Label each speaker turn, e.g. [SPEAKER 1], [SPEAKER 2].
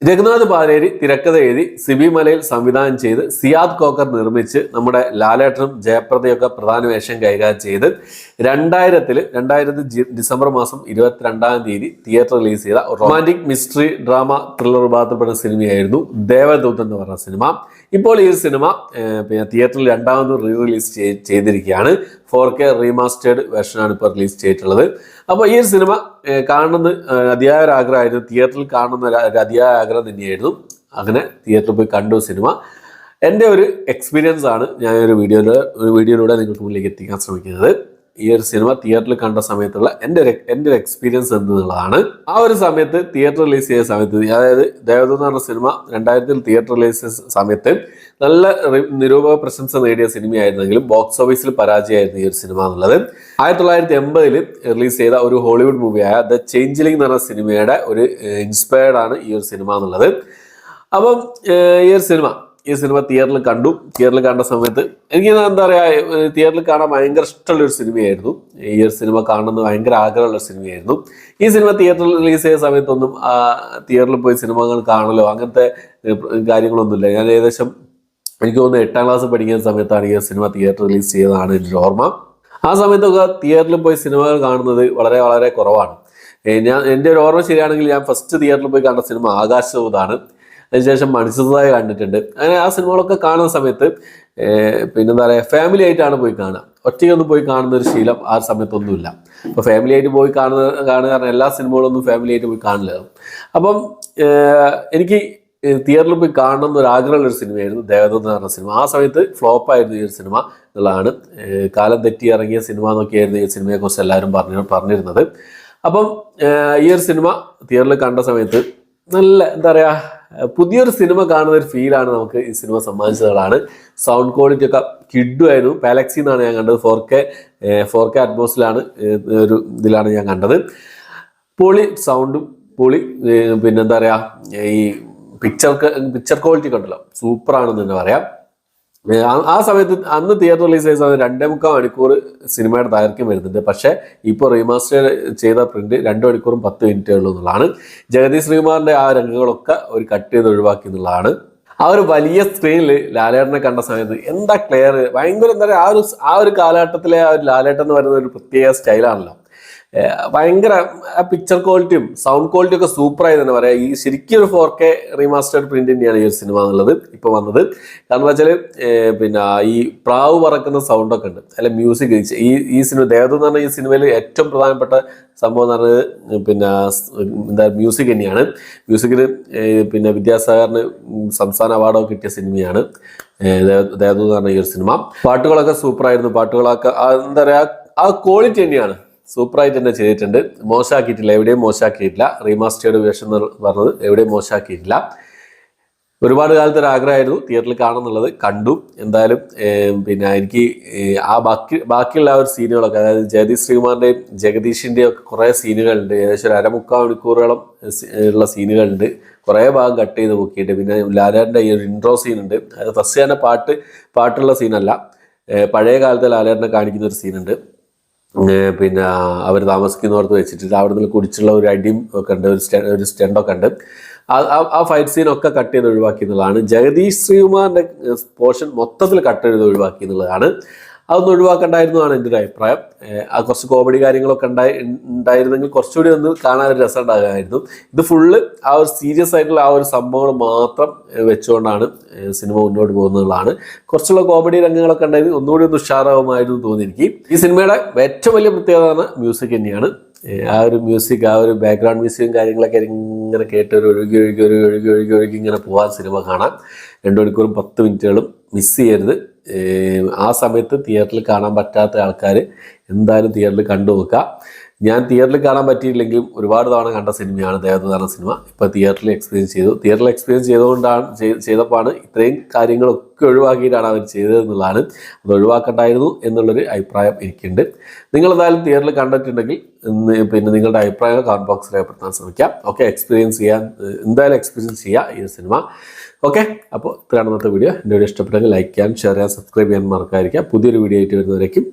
[SPEAKER 1] രഘുനാഥ് പാലേരി തിരക്കഥ എഴുതി സിബി മലയിൽ സംവിധാനം ചെയ്ത് സിയാദ് കോക്കർ നിർമ്മിച്ച് നമ്മുടെ ലാലേട്ടനും ജയപ്രദയൊക്കെ പ്രധാന വേഷം കൈകാര്യം ചെയ്ത് 2000 ഡിസംബർ മാസം 22-ാം തീയതി തിയേറ്റർ റിലീസ് ചെയ്ത റൊമാൻറ്റിക് മിസ്റ്ററി ഡ്രാമ ത്രില്ലർ വിഭാഗത്തിൽപ്പെടുന്ന സിനിമയായിരുന്നു ദേവദൂത് എന്ന് പറഞ്ഞ സിനിമ. ഇപ്പോൾ ഈ സിനിമ തിയേറ്ററിൽ രണ്ടാമത് റിലീസ് ചെയ്തിരിക്കുകയാണ്. 4K റീമാസ്റ്റേർഡ് വെർഷനാണ് ഇപ്പോൾ റിലീസ് ചെയ്തിട്ടുള്ളത്. അപ്പോൾ ഈ സിനിമ കാണുന്നത് അതിയായ ഒരു ആഗ്രഹമായിരുന്നു, തിയേറ്ററിൽ കാണുന്ന ഒരു അതിയായ ആഗ്രഹം തന്നെയായിരുന്നു. അങ്ങനെ തിയേറ്ററിൽ പോയി കണ്ടു സിനിമ. എൻ്റെ ഒരു എക്സ്പീരിയൻസ് ആണ് ഞാൻ ഒരു വീഡിയോയിലൂടെ നിങ്ങൾക്ക് മുന്നിലേക്ക് എത്തിക്കാൻ ശ്രമിക്കുന്നത്. ഈ ഒരു സിനിമ തിയേറ്ററിൽ കണ്ട സമയത്തുള്ള എൻ്റെ ഒരു എക്സ്പീരിയൻസ് എന്നുള്ളതാണ്. ആ ഒരു സമയത്ത് തിയേറ്റർ റിലീസ് ചെയ്ത സമയത്ത്, അതായത് ദേവദൂത് എന്ന് പറഞ്ഞ സിനിമ 2000 തിയേറ്റർ റിലീസ് ചെയ്ത സമയത്ത് നല്ല നിരൂപക പ്രശംസ നേടിയ സിനിമയായിരുന്നെങ്കിലും ബോക്സ് ഓഫീസിൽ പരാജയമായിരുന്നു ഈ ഒരു സിനിമ എന്നുള്ളത്. 1980 റിലീസ് ചെയ്ത ഒരു ഹോളിവുഡ് മൂവിയായ ദ ചേഞ്ചിലിംഗ് എന്ന് പറഞ്ഞ സിനിമയുടെ ഒരു ഇൻസ്പയർഡ് ആണ് ഈ ഒരു സിനിമ എന്നുള്ളത്. അപ്പം ഈ സിനിമ തിയേറ്ററിൽ കണ്ടു. തിയേറ്ററിൽ കണ്ട സമയത്ത് എനിക്ക് എന്താ പറയുക, തിയേറ്ററിൽ കാണാൻ ഭയങ്കര ഇഷ്ടമുള്ളൊരു സിനിമയായിരുന്നു. ഈ ഒരു സിനിമ കാണുന്നത് ഭയങ്കര ആഗ്രഹമുള്ള സിനിമയായിരുന്നു. ഈ സിനിമ തിയേറ്ററിൽ റിലീസ് ചെയ്ത സമയത്തൊന്നും തിയേറ്ററിൽ പോയി സിനിമകൾ കാണലോ അങ്ങനത്തെ കാര്യങ്ങളൊന്നുമില്ല. ഞാൻ ഏകദേശം എനിക്ക് തോന്നുന്നു 8ാം ക്ലാസ് പഠിക്കുന്ന സമയത്താണ് ഈ സിനിമ തിയേറ്റർ റിലീസ് ചെയ്തതാണ് എൻ്റെ ഓർമ്മ. ആ സമയത്തൊക്കെ തിയേറ്ററിൽ പോയി സിനിമകൾ കാണുന്നത് വളരെ വളരെ കുറവാണ്. എൻ്റെ ഒരു ഓർമ്മ ശരിയാണെങ്കിൽ ഞാൻ ഫസ്റ്റ് തിയേറ്ററിൽ പോയി കണ്ട സിനിമ ആകാശദൂതാണ്. അതിനുശേഷം മണിച്ചിത്രതാഴ് കണ്ടിട്ടുണ്ട്. അങ്ങനെ ആ സിനിമകളൊക്കെ കാണുന്ന സമയത്ത് പിന്നെന്താ പറയുക, ഫാമിലി ആയിട്ടാണ് പോയി കാണുക. ഒറ്റയ്ക്കൊന്നും പോയി കാണുന്ന ഒരു ശീലം ആ സമയത്തൊന്നുമില്ല. അപ്പോൾ ഫാമിലി ആയിട്ട് പോയി കാണുക കാരണം എല്ലാ സിനിമകളൊന്നും ഫാമിലി ആയിട്ട് പോയി കാണില്ല. അപ്പം എനിക്ക് തിയേറ്ററിൽ പോയി കാണണം എന്നൊരു ആഗ്രഹമുള്ളൊരു സിനിമയായിരുന്നു ദേവദൂത് എന്ന് പറഞ്ഞ സിനിമ. ആ സമയത്ത് ഫ്ലോപ്പായിരുന്നു ഈ ഒരു സിനിമ എന്നുള്ളതാണ്. കാലം തെറ്റി ഇറങ്ങിയ സിനിമ എന്നൊക്കെയായിരുന്നു ഈ സിനിമയെക്കുറിച്ച് എല്ലാവരും പറഞ്ഞിരുന്നത്. അപ്പം ഈ ഒരു സിനിമ തിയേറ്ററിൽ കണ്ട സമയത്ത് നല്ല എന്താ പറയുക, പുതിയൊരു സിനിമ കാണുന്ന ഒരു ഫീലാണ് നമുക്ക് ഈ സിനിമ സമ്മാനിച്ചതാണ്. സൗണ്ട് ക്വാളിറ്റി ഒക്കെ കിഡുമായിരുന്നു. പാലക്സി എന്നാണ് ഞാൻ കണ്ടത്. 4K അറ്റ്മോസിലാണ് ഒരു ഇതിലാണ് ഞാൻ കണ്ടത്. പൊളി സൗണ്ടും പൊളി പിന്നെന്താ പറയുക, ഈ പിക്ചർ ക്വാളിറ്റി കണ്ടല്ലോ സൂപ്പറാണെന്ന് തന്നെ പറയാം. ആ സമയത്ത് അന്ന് തിയേറ്റർ റിലീസ് ചെയ്ത സമയത്ത് 2.25 മണിക്കൂർ സിനിമയുടെ ദൈർഘ്യം വരുന്നുണ്ട്. പക്ഷേ ഇപ്പോൾ റീമാസ്റ്റർ ചെയ്ത പ്രിന്റ് 2 മണിക്കൂറും 10 മിനിറ്റേ ഉള്ളൂ എന്നുള്ളതാണ്. ജഗതി ശ്രീകുമാറിന്റെ ആ രംഗങ്ങളൊക്കെ ഒരു കട്ട് ചെയ്ത് ഒഴിവാക്കി എന്നുള്ളതാണ്. ആ ഒരു വലിയ സ്ക്രീനിൽ ലാലേട്ടനെ കണ്ട സമയത്ത് എന്താ ക്ലിയർ, ഭയങ്കര എന്താ പറയുക, ആ ഒരു കാലഘട്ടത്തിലെ ആ ഒരു ലാലേട്ടൻ എന്ന് പറയുന്ന ഒരു പ്രത്യേക സ്റ്റൈലാണല്ലോ. ഭയങ്കര ആ പിക്ചർ ക്വാളിറ്റിയും സൗണ്ട് ക്വാളിറ്റിയും ഒക്കെ സൂപ്പറായി തന്നെ പറയാം. ഈ ശരിക്കും ഒരു 4K റീമാസ്റ്റേർഡ് പ്രിന്റ് തന്നെയാണ് ഈ ഒരു സിനിമ എന്നുള്ളത് ഇപ്പോൾ വന്നത്. കാരണം എന്താ വെച്ചാൽ പിന്നെ ഈ പ്രാവ് പറക്കുന്ന സൗണ്ടൊക്കെ ഉണ്ട്. അല്ലെ മ്യൂസിക് ഈ സിനിമ ദേവദൂത് എന്ന് പറഞ്ഞ ഈ സിനിമയിൽ ഏറ്റവും പ്രധാനപ്പെട്ട സംഭവം എന്ന് പറഞ്ഞത് പിന്നെ എന്താ മ്യൂസിക് തന്നെയാണ്. മ്യൂസിക്കിൽ പിന്നെ വിദ്യാസാഗറിന് സംസ്ഥാന അവാർഡൊക്കെ കിട്ടിയ സിനിമയാണ് ദേവദൂത് എന്ന് പറഞ്ഞ ഈ ഒരു സിനിമ. പാട്ടുകളൊക്കെ സൂപ്പറായിരുന്നു. പാട്ടുകളൊക്കെ എന്താ പറയുക, ആ ക്വാളിറ്റി തന്നെയാണ് സൂപ്പറായിട്ട് തന്നെ ചെയ്തിട്ടുണ്ട്. മോശമാക്കിയിട്ടില്ല, എവിടെയും മോശമാക്കിയിട്ടില്ല. റീമാസ്റ്റേർഡ് വേർഷൻ എന്ന് പറഞ്ഞത് എവിടെയും മോശമാക്കിയിട്ടില്ല. ഒരുപാട് കാലത്ത് ഒരു ആഗ്രഹമായിരുന്നു തിയേറ്ററിൽ കാണുന്നുള്ളത്. കണ്ടു. എന്തായാലും പിന്നെ എനിക്ക് ആ ബാക്കിയുള്ള ആ ഒരു സീനുകളൊക്കെ, അതായത് ജഗതി ശ്രീകുമാറിൻ്റെയും ജഗദീഷിൻ്റെയും ഒക്കെ കുറേ സീനുകളുണ്ട്. ഏകദേശം ഒരു 1.25 മണിക്കൂറോളം ഉള്ള സീനുകളുണ്ട്. കുറേ ഭാഗം കട്ട് ചെയ്ത് നോക്കിയിട്ട് പിന്നെ ലാലേട്ടൻ്റെ ഈ ഒരു ഇൻട്രോ സീനുണ്ട്. അത് ഫസ്റ്റ് തന്നെ പാട്ടുള്ള സീനല്ല, പഴയ കാലത്തെ ലാലേട്ടനെ കാണിക്കുന്ന ഒരു സീനുണ്ട്. പിന്നെ അവർ താമസിക്കുന്നവർക്ക് വെച്ചിട്ട് അവിടെ നിന്ന് കുടിച്ചുള്ള ഒരു അടിയും ഒക്കെ ഉണ്ട്, ഒരു സ്റ്റണ്ടൊക്കെ ഉണ്ട്. ആ ഫൈറ്റ് സീനൊക്കെ കട്ട് ചെയ്ത് ഒഴിവാക്കി എന്നുള്ളതാണ്. ജഗദീഷ് ശ്രീകുമാറിൻ്റെ പോർഷൻ മൊത്തത്തിൽ കട്ട് ചെയ്ത് ഒഴിവാക്കി എന്നുള്ളതാണ്. അതൊന്നും ഒഴിവാക്കണ്ടായിരുന്നതാണ് എൻ്റെ ഒരു അഭിപ്രായം. ആ കുറച്ച് കോമഡി കാര്യങ്ങളൊക്കെ ഉണ്ടായിരുന്നെങ്കിൽ കുറച്ചുകൂടി ഒന്ന് കാണാൻ ഒരു രസം ഉണ്ടാകുമായിരുന്നു. ഇത് ഫുള്ള് ആ ഒരു സീരിയസ് ആയിട്ടുള്ള ആ ഒരു സംഭവങ്ങൾ മാത്രം വെച്ചുകൊണ്ടാണ് സിനിമ മുന്നോട്ട് പോകുന്നതാണ്. കുറച്ചുള്ള കോമഡി രംഗങ്ങളൊക്കെ ഉണ്ടായിരുന്നു, ഒന്നുകൂടി ഒന്ന് ഉഷാറാവുമായിരുന്നു തോന്നി എനിക്ക്. ഈ സിനിമയുടെ ഏറ്റവും വലിയ പ്രത്യേകത മ്യൂസിക് തന്നെയാണ്. ആ ഒരു മ്യൂസിക്, ആ ഒരു ബാക്ക്ഗ്രൗണ്ട് മ്യൂസിക്കും കാര്യങ്ങളൊക്കെ ഇങ്ങനെ കേട്ട് ഒരു ഒഴുകി ഇങ്ങനെ പോകാൻ സിനിമ കാണാൻ 2 മണിക്കൂറും 10 മിനിറ്റുകളും മിസ് ചെയ്യരുത്. ആ സമയത്ത് തിയേറ്ററിൽ കാണാൻ പറ്റാത്ത ആൾക്കാർ എന്തായാലും തിയേറ്ററിൽ കണ്ടു നോക്കുക. ഞാൻ തിയേറ്ററിൽ കാണാൻ പറ്റിയില്ലെങ്കിലും ഒരുപാട് തവണ കണ്ട സിനിമയാണ് ദേവദൂത് എന്ന സിനിമ. ഇപ്പോൾ തിയേറ്ററിൽ എക്സ്പീരിയൻസ് ചെയ്തു. തിയേറ്ററിൽ എക്സ്പീരിയൻസ് ചെയ്തപ്പോഴാണ് ഇത്രയും കാര്യങ്ങളൊക്കെ ഒഴിവാക്കിയിട്ടാണ് അവർ ചെയ്തതെന്നുള്ളതാണ്. അത് ഒഴിവാക്കണ്ടായിരുന്നു എന്നുള്ളൊരു അഭിപ്രായം എനിക്കുണ്ട്. നിങ്ങളെന്തായാലും തിയേറ്ററിൽ കണ്ടിട്ടുണ്ടെങ്കിൽ പിന്നെ നിങ്ങളുടെ അഭിപ്രായങ്ങൾ കമന്റ് ബോക്സിൽ രേഖപ്പെടുത്താൻ ശ്രമിക്കാം. ഓക്കെ, എന്തായാലും എക്സ്പീരിയൻസ് ചെയ്യുക ഈ സിനിമ. ഓക്കെ, അപ്പോൾ ഇത്രയാണ് ഇന്നത്തെ വീഡിയോ. എൻ്റെ വീഡിയോ ഇഷ്ടപ്പെട്ടെങ്കിൽ ലൈക്ക് ചെയ്യാൻ, ഷെയർ ചെയ്യാൻ, സബ്സ്ക്രൈബ് ചെയ്യാൻ മറക്കാതിരിക്കുക. പുതിയൊരു വീഡിയോ ആയിട്ട് വരുന്നവരേക്കും